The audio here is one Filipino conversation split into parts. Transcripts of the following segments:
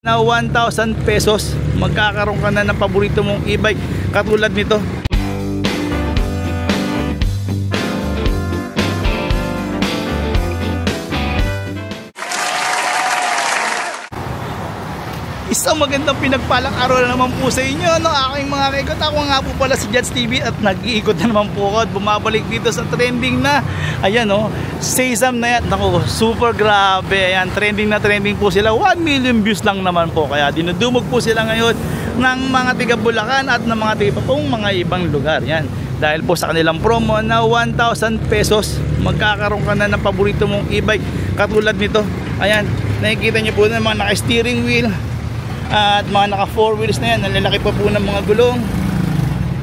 Na 1,000 pesos magkakaroon ka na ng paborito mong e-bike katulad nito. Isang magandang pinagpalang araw na naman po sa inyo, no, aking mga kaikot. Ako nga po pala si Judge TV at nag-iikot na naman po ako at bumabalik dito sa trending na, ayan o, Sesam na yan. Naku, super grabe. Ayan, trending na trending po sila. 1 million views lang naman po. Kaya dinudumog po sila ngayon ng mga tiga Bulacan at ng mga tiga pong mga ibang lugar. Yan, dahil po sa kanilang promo na 1,000 pesos magkakaroon ka na ng paborito mong e-bike katulad nito. Ayan, nakikita nyo po na mga naka-steering wheel at mga naka 4 wheels na yan. Ang lalaki pa po ng mga gulong,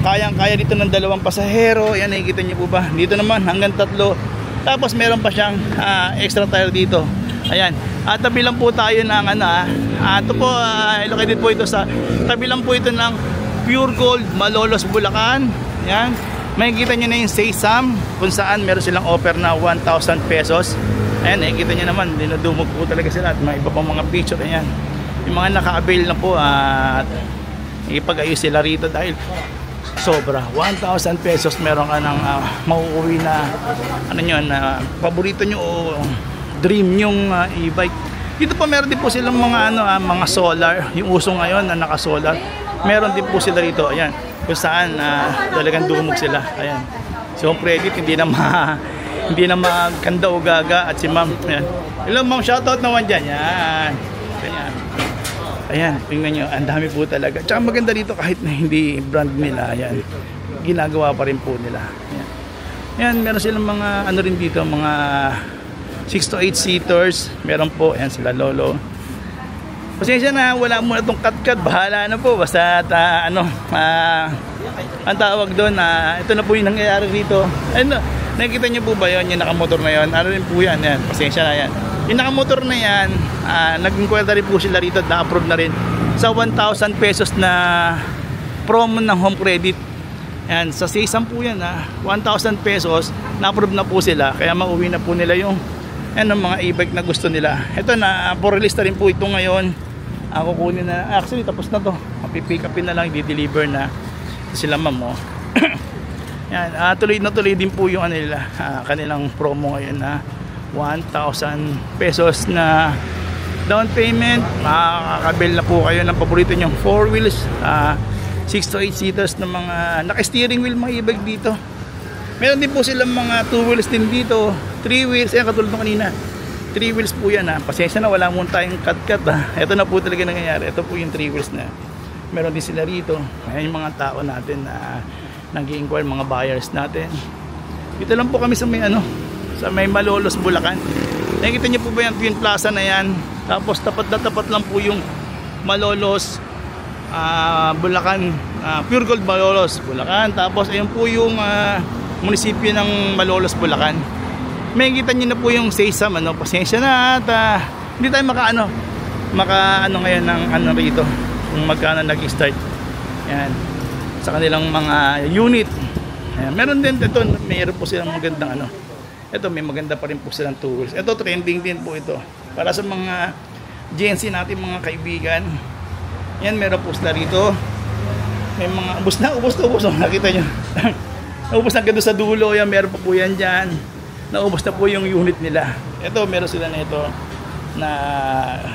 kayang kaya dito ng 2 pasahero. Yan, nakikita nyo po ba? Dito naman hanggang 3. Tapos meron pa siyang extra tire dito. Ayan, at tabi lang po tayo ng ito po, located po ito sa tabi lang po ito ng Pure Gold Malolos, Bulacan. Ayan, makikita nyo na yung Sesam kung saan meron silang offer na 1,000 pesos. Ayan, nakikita nyo naman, dinudumog po talaga sila at may iba pang mga picture. Ayan, yung mga naka-avail na po at ipag-ayos sila rito dahil sobra 1,000 pesos meron ka ng mauuwi na paborito nyo o dream yung e-bike. Dito pa meron din po silang mga mga solar, yung uso ngayon na naka-solar. Meron din po sila rito, ayan, kung saan talagang dumog sila. Ayan, so credit, hindi na magkanda o gaga. At si ma'am, ayan, hello ma'am, shoutout naman dyan. Yan, ayan. Ayan, tingnan nyo, ang dami po talaga. Tsaka maganda dito kahit na hindi brand nila. Ayan, ginagawa pa rin po nila. Ayan, ayan, meron silang mga rin dito, mga 6 to 8 seaters. Meron po, ayan sila lolo. Pasensya na, wala muna itong cut-cut. Bahala na po, basta ang tawag doon, ito na po yung nangyayari dito. Ayun, nakikita nyo po ba yun, yung nakamotor na yun? Ano rin po yan, ayan, pasensya na yan. Yung nakamotor na yan, nag-inquire rin po sila rito, na-approve na rin sa 1,000 pesos na promo ng home credit. Yan, sa Sesam po yan, 1,000 pesos, na-approve na po sila, kaya mauwi na po nila yung mga e-bike na gusto nila. Ito na, for release na rin po ito ngayon. Kukunin na, actually tapos na to, pipick upin na lang, i-deliver na sila ma'am. Yan, tuloy na tuloy din po yung kanilang promo ngayon na 1,000 pesos na down payment. Makakabil na po kayo ng paborito nyong 4 wheels, 6 to 8 seaters na mga naka-steering wheel mga e-bike dito. Meron din po silang mga 2 wheels din dito, 3 wheels, ayan, katulad ng kanina 3 wheels po yan. Pasensya na, wala muna tayong cut-cut. Ito na po talaga nangyayari. Ito po yung 3 wheels na meron din sila rito. Ayan yung mga tao natin na nag-i-inquire, mga buyers natin. Dito lang po kami sa may Malolos, Bulacan. Nakikita niyo po ba yung Twin Plaza na yan? Tapos tapat na tapat lang po yung Malolos, Bulacan, Pure Gold Malolos, Bulacan. Tapos ayun po yung munisipyo ng Malolos, Bulacan. Makikita niyo na po yung Sesam. Pasensya na at hindi tayo maka ngayon ng rito kung magkano nag-start. Yan, sa kanilang mga unit. Ayan, meron din ito, mayroon po silang magandang ito, may maganda pa rin po silang tools. Ito, trending din po ito para sa mga GNC natin, mga kaibigan. Yan, meron po sila rito. May mga ubos na. Nakita nyo. Naubos na gado sa dulo. Yan, meron pa po yan dyan. Naubos na po yung unit nila. Ito, meron sila na ito na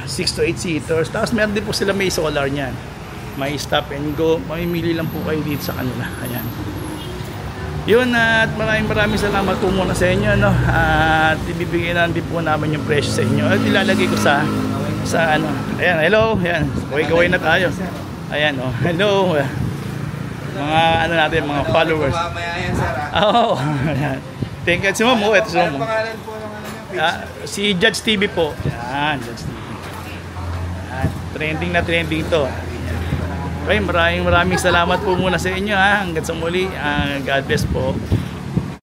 6 to 8 seaters. Tapos meron din po sila may solar niyan. May stop and go. Mamimili lang po kayo dito sa kanila. Ayan. Yun, at maraming salamat po muna sa inyo, at ibibigay na din po namin yung presyo sa inyo at ilalagay ko sa ayan, hello, ayan, kaway na tayo, ayan, hello, mga natin, mga followers. Ayan, thank you. Ito si Judge TV po. Ayan, Judge TV. Ayan, trending to. Okay, maraming salamat po muna sa inyo, hanggang sa muli. God bless po.